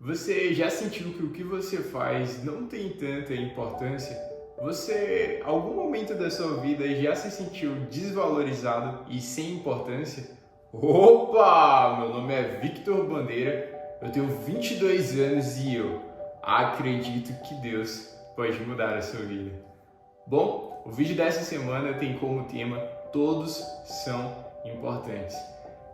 Você já sentiu que o que você faz não tem tanta importância? Você, algum momento da sua vida, já se sentiu desvalorizado e sem importância? Opa! Meu nome é Victor Bandeira, eu tenho 22 anos e eu acredito que Deus pode mudar a sua vida. Bom, o vídeo dessa semana tem como tema Todos são importantes.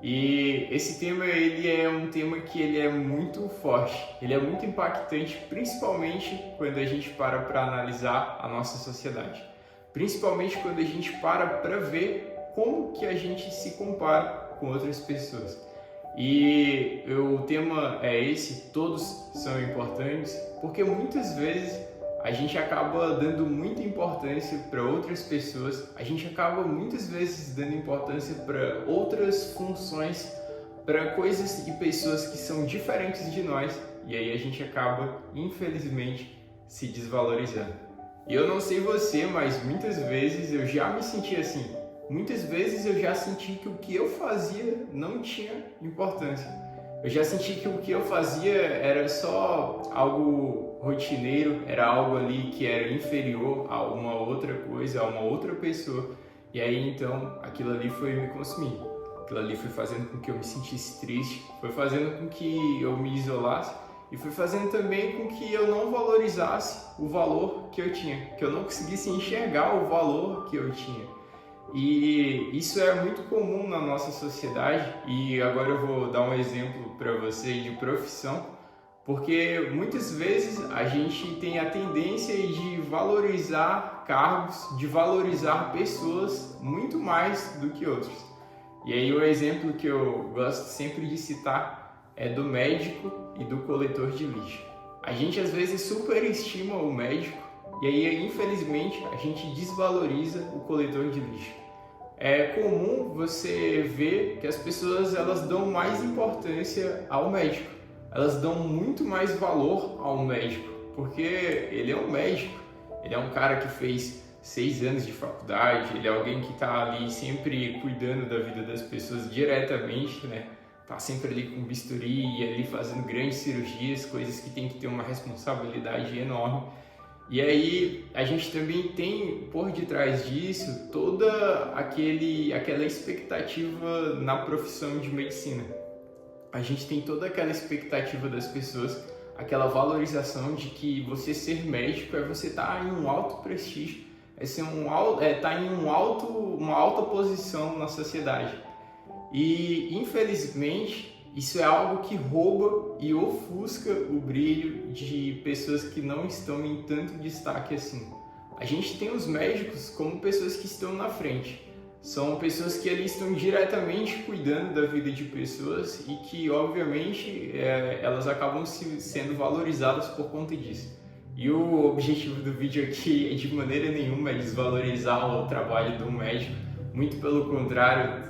E esse tema ele é um tema que ele é muito forte, ele é muito impactante, principalmente quando a gente para analisar a nossa sociedade. Principalmente quando a gente para ver como que a gente se compara com outras pessoas. E o tema é esse, todos são importantes, porque muitas vezes a gente acaba dando muita importância para outras pessoas, a gente acaba muitas vezes dando importância para outras funções, para coisas e pessoas que são diferentes de nós, e aí a gente acaba, infelizmente, se desvalorizando. E eu não sei você, mas muitas vezes eu já me senti assim. Muitas vezes eu já senti que o que eu fazia não tinha importância. Eu já senti que o que eu fazia era só algo rotineiro, era algo ali que era inferior a uma outra coisa, a uma outra pessoa. E aí então aquilo ali foi me consumindo. Aquilo ali foi fazendo com que eu me sentisse triste, foi fazendo com que eu me isolasse e foi fazendo também com que eu não valorizasse o valor que eu tinha, que eu não conseguisse enxergar o valor que eu tinha. E isso é muito comum na nossa sociedade, e agora eu vou dar um exemplo para você de profissão, porque muitas vezes a gente tem a tendência de valorizar cargos, de valorizar pessoas muito mais do que outros. E aí o exemplo que eu gosto sempre de citar é do médico e do coletor de lixo. A gente às vezes superestima o médico e aí infelizmente a gente desvaloriza o coletor de lixo. É comum você ver que as pessoas elas dão mais importância ao médico, elas dão muito mais valor ao médico, porque ele é um médico, ele é um cara que fez 6 anos de faculdade, ele é alguém que está ali sempre cuidando da vida das pessoas diretamente, né? Tá sempre ali com bisturi e ali fazendo grandes cirurgias, coisas que tem que ter uma responsabilidade enorme. E aí a gente também tem por detrás disso toda aquela expectativa na profissão de medicina. A gente tem toda aquela expectativa das pessoas, aquela valorização de que você ser médico é você estar em um alto prestígio, é ser estar em uma alta posição na sociedade. E infelizmente isso é algo que rouba e ofusca o brilho de pessoas que não estão em tanto destaque assim. A gente tem os médicos como pessoas que estão na frente. São pessoas que ali estão diretamente cuidando da vida de pessoas e que, obviamente, elas acabam sendo valorizadas por conta disso. E o objetivo do vídeo aqui, de maneira nenhuma, é desvalorizar o trabalho do médico. Muito pelo contrário,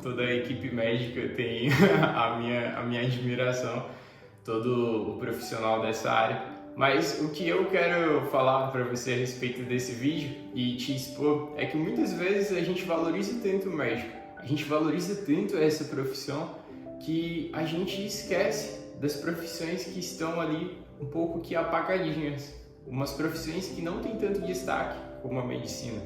toda a equipe médica tem a minha admiração, todo o profissional dessa área. Mas o que eu quero falar para você a respeito desse vídeo e te expor é que muitas vezes a gente valoriza tanto o médico, a gente valoriza tanto essa profissão que a gente esquece das profissões que estão ali um pouco que apagadinhas, umas profissões que não têm tanto destaque como a medicina.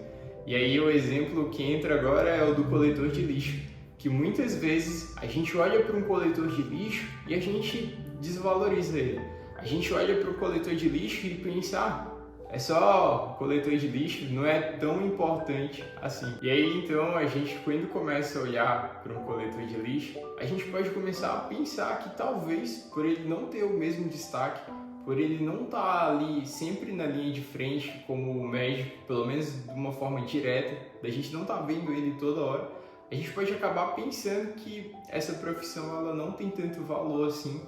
E aí o exemplo que entra agora é o do coletor de lixo, que muitas vezes a gente olha para um coletor de lixo e a gente desvaloriza ele. A gente olha para o coletor de lixo e pensa, é só coletor de lixo, não é tão importante assim. E aí então a gente, quando começa a olhar para um coletor de lixo, a gente pode começar a pensar que talvez por ele não ter o mesmo destaque, por ele não estar ali sempre na linha de frente como médico, pelo menos de uma forma direta, da gente não estar vendo ele toda hora, a gente pode acabar pensando que essa profissão ela não tem tanto valor assim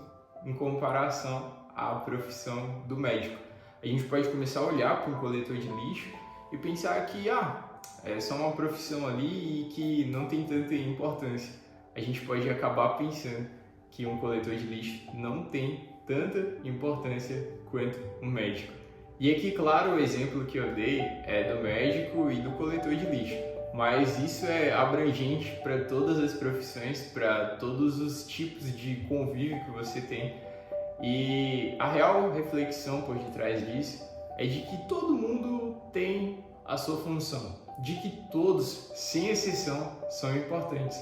em comparação à profissão do médico. A gente pode começar a olhar para um coletor de lixo e pensar que é só uma profissão ali e que não tem tanta importância. A gente pode acabar pensando que um coletor de lixo não tem tanta importância quanto um médico. E aqui, claro, o exemplo que eu dei é do médico e do coletor de lixo, mas isso é abrangente para todas as profissões, para todos os tipos de convívio que você tem. E a real reflexão por detrás disso é de que todo mundo tem a sua função, de que todos, sem exceção, são importantes.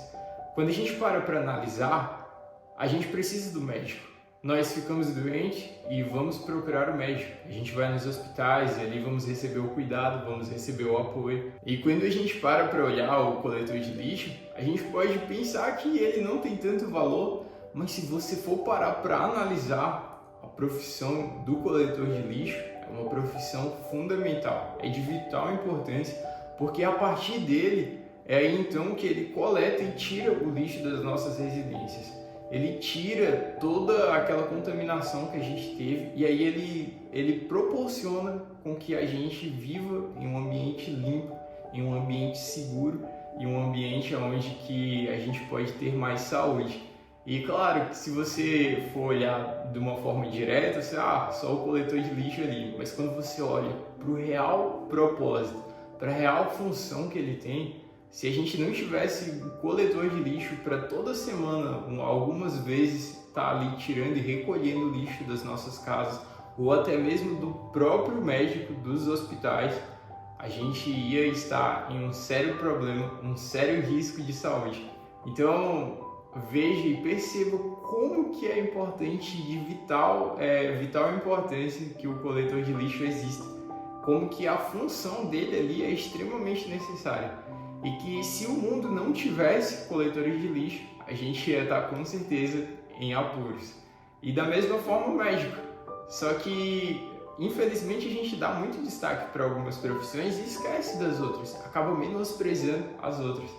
Quando a gente para analisar, a gente precisa do médico. Nós ficamos doentes e vamos procurar o médico. A gente vai nos hospitais e ali vamos receber o cuidado, vamos receber o apoio. E quando a gente para olhar o coletor de lixo, a gente pode pensar que ele não tem tanto valor, mas se você for parar para analisar a profissão do coletor de lixo, é uma profissão fundamental, é de vital importância, porque a partir dele é aí então que ele coleta e tira o lixo das nossas residências. Ele tira toda aquela contaminação que a gente teve e aí ele proporciona com que a gente viva em um ambiente limpo, em um ambiente seguro, em um ambiente onde que a gente pode ter mais saúde. E claro que se você for olhar de uma forma direta, você, só o coletor de lixo ali, mas quando você olha para o real propósito, para a real função que ele tem, se a gente não tivesse um coletor de lixo para toda semana, algumas vezes, estar ali tirando e recolhendo o lixo das nossas casas, ou até mesmo do próprio médico dos hospitais, a gente ia estar em um sério problema, um sério risco de saúde. Então, veja e perceba como que é importante e de vital importância que o coletor de lixo existe, como que a função dele ali é extremamente necessária. E que se o mundo não tivesse coletores de lixo, a gente ia estar com certeza em apuros. E da mesma forma o médico. Só que, infelizmente, a gente dá muito destaque para algumas profissões e esquece das outras, acaba menosprezando as outras.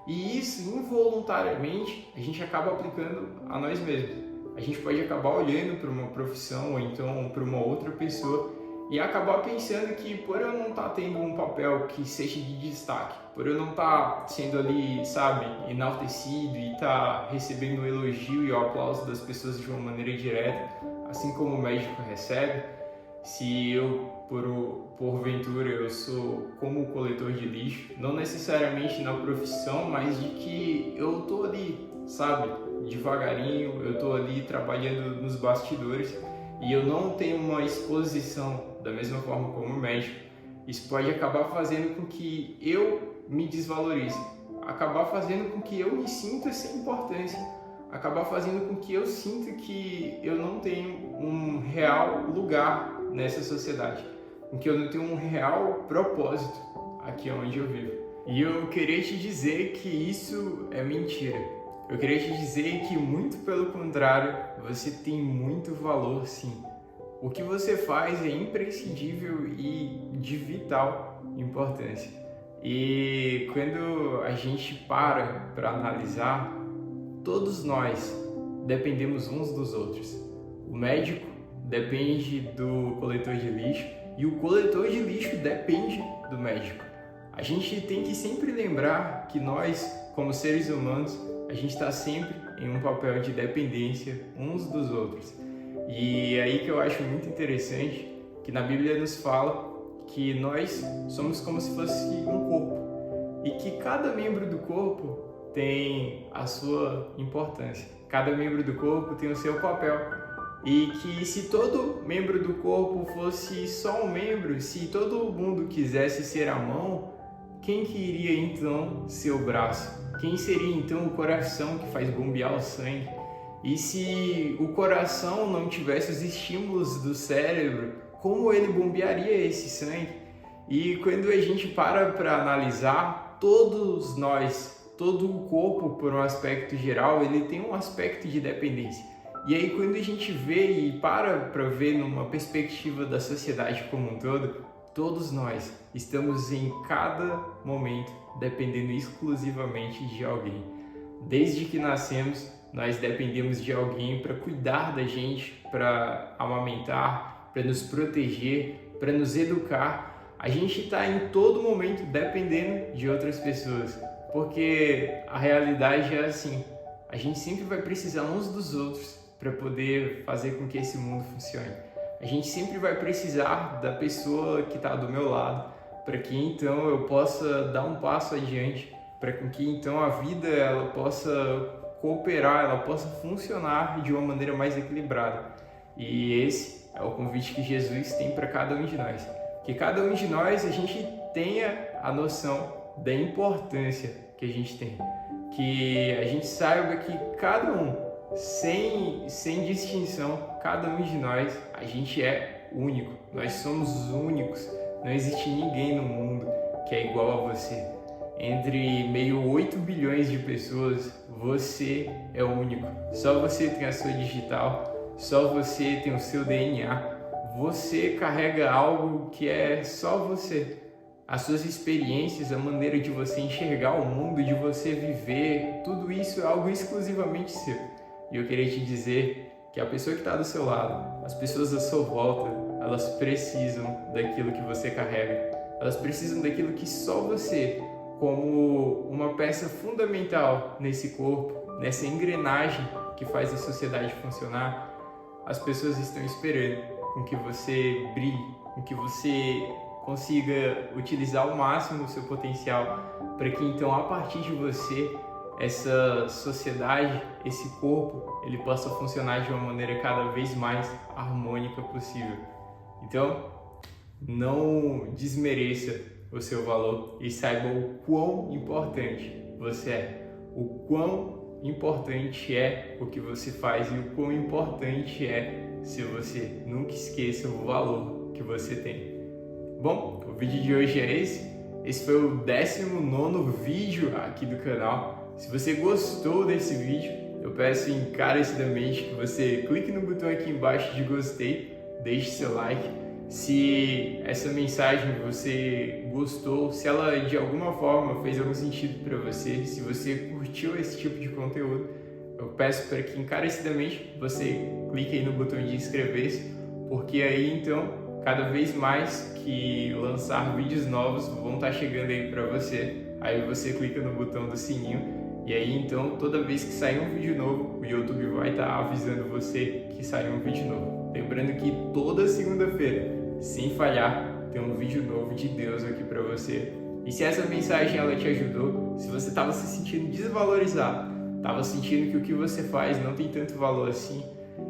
E isso, involuntariamente, a gente acaba aplicando a nós mesmos. A gente pode acabar olhando para uma profissão ou então para uma outra pessoa e acabar pensando que por eu não estar tendo um papel que seja de destaque, por eu não estar sendo ali, sabe, enaltecido e estar recebendo o elogio e o aplauso das pessoas de uma maneira direta, assim como o médico recebe, se eu, porventura, eu sou como o coletor de lixo, não necessariamente na profissão, mas de que eu tô ali, sabe, devagarinho, eu tô ali trabalhando nos bastidores e eu não tenho uma exposição da mesma forma como o médico, isso pode acabar fazendo com que eu me desvalorize, acabar fazendo com que eu me sinta sem importância, acabar fazendo com que eu sinta que eu não tenho um real lugar nessa sociedade, com que eu não tenho um real propósito aqui onde eu vivo. E eu queria te dizer que isso é mentira. Eu queria te dizer que, muito pelo contrário, você tem muito valor, sim. O que você faz é imprescindível e de vital importância. E quando a gente para analisar, todos nós dependemos uns dos outros. O médico depende do coletor de lixo e o coletor de lixo depende do médico. A gente tem que sempre lembrar que nós, como seres humanos, a gente está sempre em um papel de dependência uns dos outros. E é aí que eu acho muito interessante que na Bíblia nos fala que nós somos como se fosse um corpo e que cada membro do corpo tem a sua importância, cada membro do corpo tem o seu papel e que se todo membro do corpo fosse só um membro, se todo mundo quisesse ser a mão, quem que iria então ser o braço? Quem seria então o coração que faz bombear o sangue? E se o coração não tivesse os estímulos do cérebro, como ele bombearia esse sangue? E quando a gente para analisar, todos nós, todo o corpo, por um aspecto geral, ele tem um aspecto de dependência. E aí quando a gente vê e para ver numa perspectiva da sociedade como um todo, todos nós estamos em cada momento dependendo exclusivamente de alguém. Desde que nascemos, nós dependemos de alguém para cuidar da gente, para amamentar, para nos proteger, para nos educar. A gente está em todo momento dependendo de outras pessoas, porque a realidade é assim, a gente sempre vai precisar uns dos outros para poder fazer com que esse mundo funcione. A gente sempre vai precisar da pessoa que está do meu lado, para que então eu possa dar um passo adiante, para que então a vida ela possa cooperar, ela possa funcionar de uma maneira mais equilibrada. E esse é o convite que Jesus tem para cada um de nós. Que cada um de nós a gente tenha a noção da importância que a gente tem. Que a gente saiba que cada um, sem distinção, cada um de nós, a gente é único. Nós somos únicos. Não existe ninguém no mundo que é igual a você. Entre meio 8 bilhões de pessoas, você é único. Só você tem a sua digital, só você tem o seu DNA. Você carrega algo que é só você. As suas experiências, a maneira de você enxergar o mundo, de você viver, tudo isso é algo exclusivamente seu. E eu queria te dizer que a pessoa que está do seu lado, as pessoas à sua volta, elas precisam daquilo que você carrega. Elas precisam daquilo que só você, como uma peça fundamental nesse corpo, nessa engrenagem que faz a sociedade funcionar, as pessoas estão esperando com que você brilhe, com que você consiga utilizar ao máximo o seu potencial, para que então a partir de você, essa sociedade, esse corpo, ele possa funcionar de uma maneira cada vez mais harmônica possível. Então, não desmereça o seu valor e saiba o quão importante você é, o quão importante é o que você faz e o quão importante é se você nunca esqueça o valor que você tem. Bom, o vídeo de hoje é esse. Esse foi o 19º vídeo aqui do canal. Se você gostou desse vídeo, eu peço encarecidamente que você clique no botão aqui embaixo de gostei, deixe seu like. Se essa mensagem você gostou, se ela de alguma forma fez algum sentido para você, se você curtiu esse tipo de conteúdo, eu peço para que encarecidamente você clique aí no botão de inscrever-se, porque aí então cada vez mais que lançar vídeos novos vão estar chegando aí para você. Aí você clica no botão do sininho e aí então toda vez que sair um vídeo novo, o YouTube vai estar avisando você que saiu um vídeo novo. Lembrando que toda segunda-feira, sem falhar, tem um vídeo novo de Deus aqui para você. E se essa mensagem ela te ajudou, se você estava se sentindo desvalorizado, estava sentindo que o que você faz não tem tanto valor assim,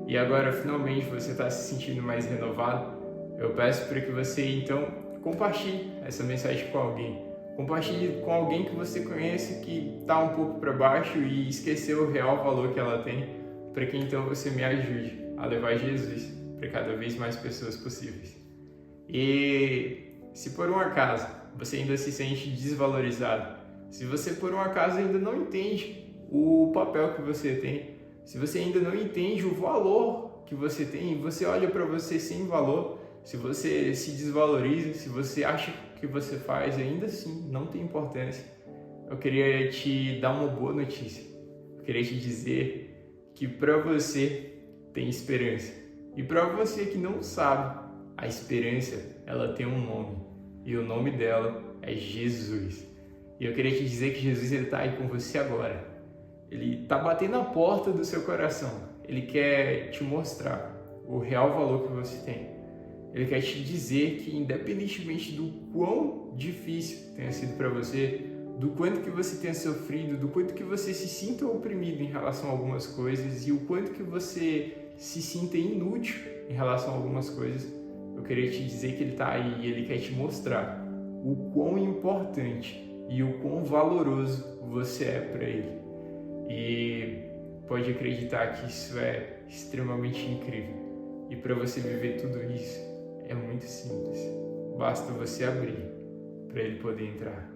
e agora finalmente você está se sentindo mais renovado, eu peço para que você então compartilhe essa mensagem com alguém. Compartilhe com alguém que você conhece que está um pouco para baixo e esqueceu o real valor que ela tem, para que então você me ajude a levar Jesus para cada vez mais pessoas possíveis. E se por um acaso você ainda se sente desvalorizado, se você por um acaso ainda não entende o papel que você tem, se você ainda não entende o valor que você tem, você olha para você sem valor, se você se desvaloriza, se você acha que você faz ainda assim não tem importância, eu queria te dar uma boa notícia. Eu queria te dizer que para você tem esperança. E para você que não sabe, a esperança ela tem um nome. E o nome dela é Jesus. E eu queria te dizer que Jesus está aí com você agora. Ele está batendo na porta do seu coração. Ele quer te mostrar o real valor que você tem. Ele quer te dizer que independentemente do quão difícil tenha sido para você, do quanto que você tenha sofrido, do quanto que você se sinta oprimido em relação a algumas coisas e o quanto que você se sinta inútil em relação a algumas coisas, eu queria te dizer que ele está aí e ele quer te mostrar o quão importante e o quão valoroso você é para ele. E pode acreditar que isso é extremamente incrível. E para você viver tudo isso, é muito simples. Basta você abrir para ele poder entrar.